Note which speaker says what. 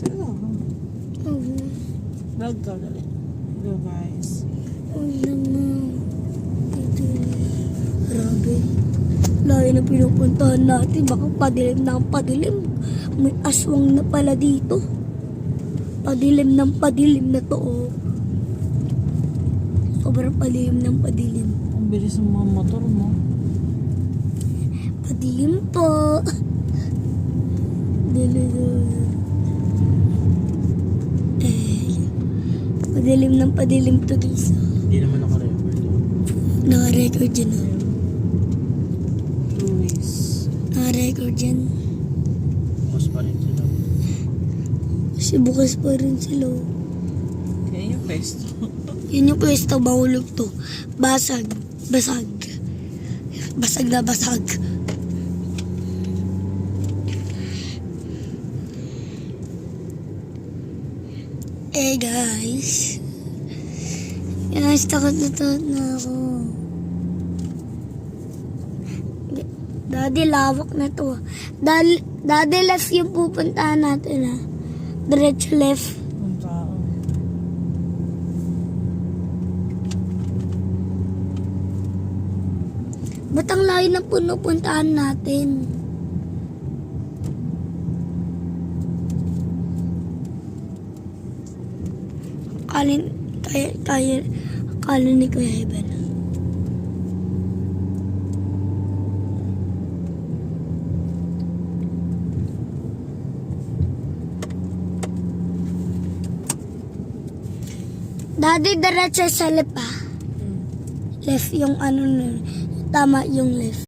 Speaker 1: Sila. Vlog ka dali. Hello guys.
Speaker 2: Ano na. Ito. Grabe. Layo na pinupuntahan natin. Baka padilim na ang padilim. May aswang na pala dito. Padilim ng padilim na to. Oh. Sobrang padilim ng padilim.
Speaker 1: Ang bilis ng mga motor mo.
Speaker 2: Padilim po. Padilim ng padilim to guys.
Speaker 3: Hindi naman naka-record.
Speaker 2: Naka-record dyan. Oh.
Speaker 1: Luis.
Speaker 2: Naka-record dyan.
Speaker 3: Bukas pa rin sila.
Speaker 2: Kasi bukas pa rin sila. Oh.
Speaker 1: Yan yung pesto.
Speaker 2: Yun yung pwesto, mahulog to. Basag. Basag. Basag na basag. Eh guys. Guys, takot na ako. Daddy, lawak na to. Daddy, left yung pupuntahan natin ha. Diretso left.
Speaker 1: Ang tao.
Speaker 2: Ba't ang layo ng pupuntahan natin? Akala ni Kuya Heaven. Daddy, diretso sa left ah. Left yung ano, tama yung left.